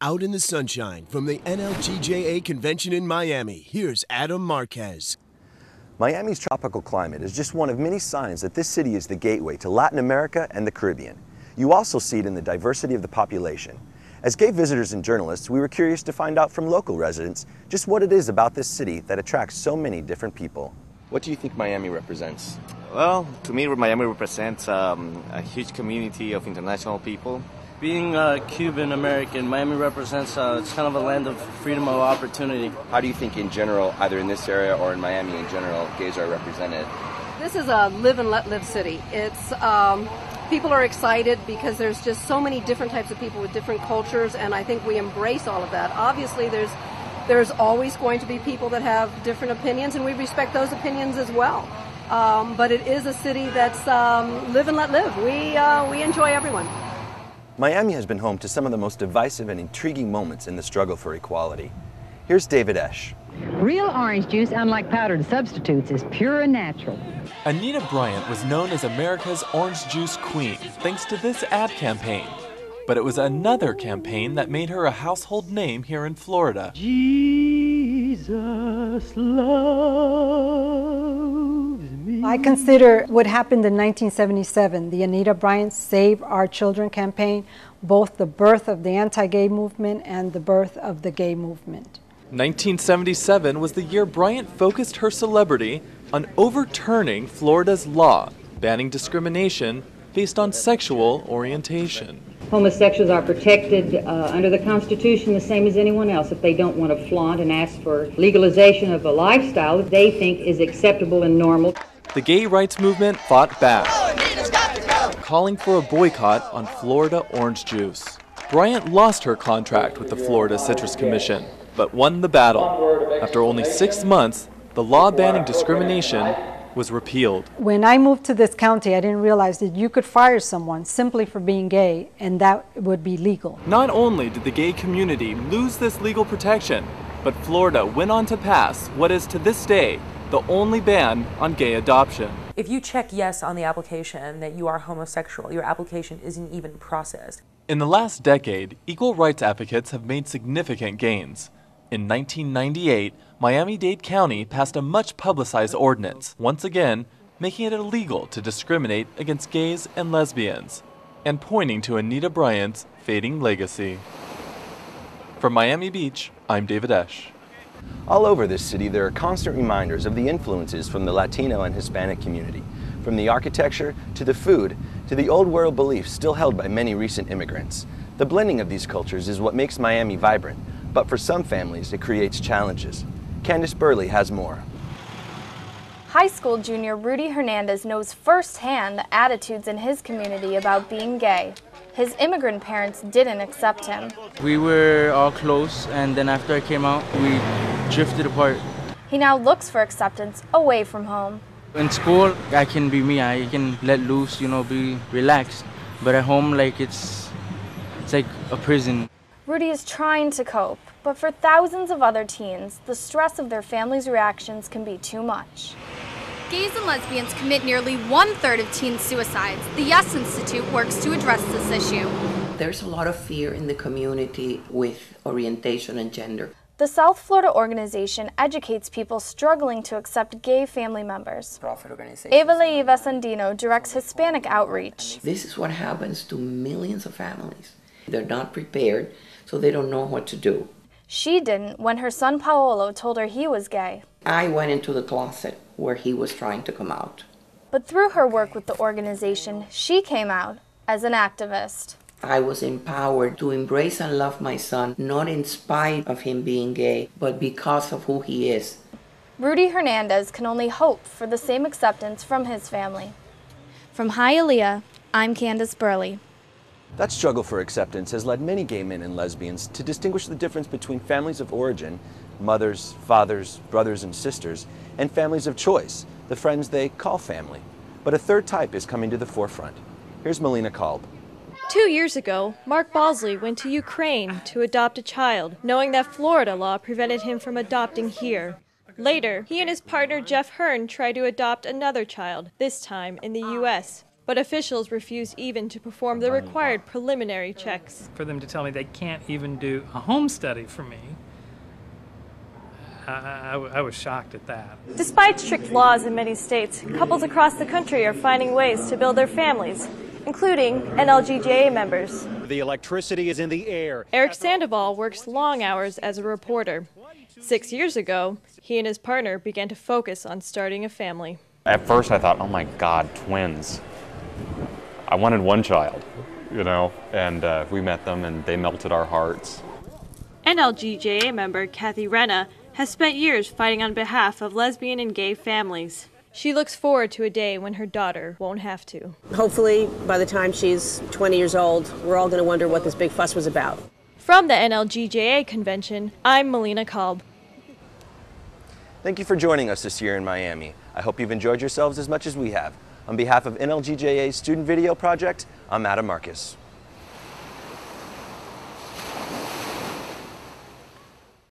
Out in the sunshine from the NLGJA convention in Miami, here's Adam Marquez. Miami's tropical climate is just one of many signs that this city is the gateway to Latin America and the Caribbean. You also see it in the diversity of the population. As gay visitors and journalists, we were curious to find out from local residents just what it is about this city that attracts so many different people. What do you think Miami represents? Well, to me, Miami represents a huge community of international people. Being Cuban American, Miami represents it's kind of a land of freedom of opportunity. How do you think in general, either in this area or in Miami in general, gays are represented? This is a live and let live city. It's people are excited because there's just so many different types of people with different cultures, and I think we embrace all of that. Obviously, there's always going to be people that have different opinions, and we respect those opinions as well. But it is a city that's live and let live. We enjoy everyone. Miami has been home to some of the most divisive and intriguing moments in the struggle for equality. Here's David Esch. Real orange juice, unlike powdered substitutes, is pure and natural. Anita Bryant was known as America's orange juice queen thanks to this ad campaign. But it was another campaign that made her a household name here in Florida. Jesus loves me. I consider what happened in 1977, the Anita Bryant Save Our Children campaign, both the birth of the anti-gay movement and the birth of the gay movement. 1977 was the year Bryant focused her celebrity on overturning Florida's law, banning discrimination based on sexual orientation. Homosexuals are protected under the Constitution the same as anyone else. If they don't want to flaunt and ask for legalization of a lifestyle that they think is acceptable and normal. The gay rights movement fought back, calling for a boycott on Florida orange juice. Bryant lost her contract with the Florida Citrus Commission, but won the battle. After only 6 months, the law banning discrimination was repealed. When I moved to this county, I didn't realize that you could fire someone simply for being gay, and that would be legal. Not only did the gay community lose this legal protection, but Florida went on to pass what is to this day the only ban on gay adoption. If you check yes on the application that you are homosexual, your application isn't even processed. In the last decade, equal rights advocates have made significant gains. In 1998, Miami-Dade County passed a much-publicized ordinance, once again making it illegal to discriminate against gays and lesbians, and pointing to Anita Bryant's fading legacy. From Miami Beach, I'm David Esch. All over this city, there are constant reminders of the influences from the Latino and Hispanic community, from the architecture to the food to the old world beliefs still held by many recent immigrants. The blending of these cultures is what makes Miami vibrant, but for some families, it creates challenges. Candace Burley has more. High school junior Rudy Hernandez knows firsthand the attitudes in his community about being gay. His immigrant parents didn't accept him. We were all close, and then after I came out, we drifted apart. He now looks for acceptance away from home. In school, I can be me. I can let loose, be relaxed. But at home, it's like a prison. Rudy is trying to cope, but for thousands of other teens, the stress of their family's reactions can be too much. Gays and lesbians commit nearly 1/3 of teen suicides. The Yes Institute works to address this issue. There's a lot of fear in the community with orientation and gender. The South Florida organization educates people struggling to accept gay family members. Profit organization. Eva Leiva Sandino directs Hispanic outreach. This is what happens to millions of families. They're not prepared, so they don't know what to do. She didn't when her son Paolo told her he was gay. I went into the closet where he was trying to come out. But through her work with the organization, she came out as an activist. I was empowered to embrace and love my son, not in spite of him being gay, but because of who he is. Rudy Hernandez can only hope for the same acceptance from his family. From Hialeah, I'm Candace Burley. That struggle for acceptance has led many gay men and lesbians to distinguish the difference between families of origin, mothers, fathers, brothers and sisters, and families of choice, the friends they call family. But a third type is coming to the forefront. Here's Melina Kolb. 2 years ago, Mark Bosley went to Ukraine to adopt a child, knowing that Florida law prevented him from adopting here. Later, he and his partner Jeff Hearn tried to adopt another child, this time in the U.S. but officials refuse even to perform the required preliminary checks. For them to tell me they can't even do a home study for me, I was shocked at that. Despite strict laws in many states, couples across the country are finding ways to build their families, including NLGJA members. The electricity is in the air. Eric Sandoval works long hours as a reporter. 6 years ago, he and his partner began to focus on starting a family. At first I thought, oh my God, twins. I wanted one child, you know, and we met them and they melted our hearts. NLGJA member Kathy Renna has spent years fighting on behalf of lesbian and gay families. She looks forward to a day when her daughter won't have to. Hopefully, by the time she's 20 years old, we're all going to wonder what this big fuss was about. From the NLGJA convention, I'm Melina Kolb. Thank you for joining us this year in Miami. I hope you've enjoyed yourselves as much as we have. On behalf of NLGJA's Student Video Project, I'm Adam Marcus.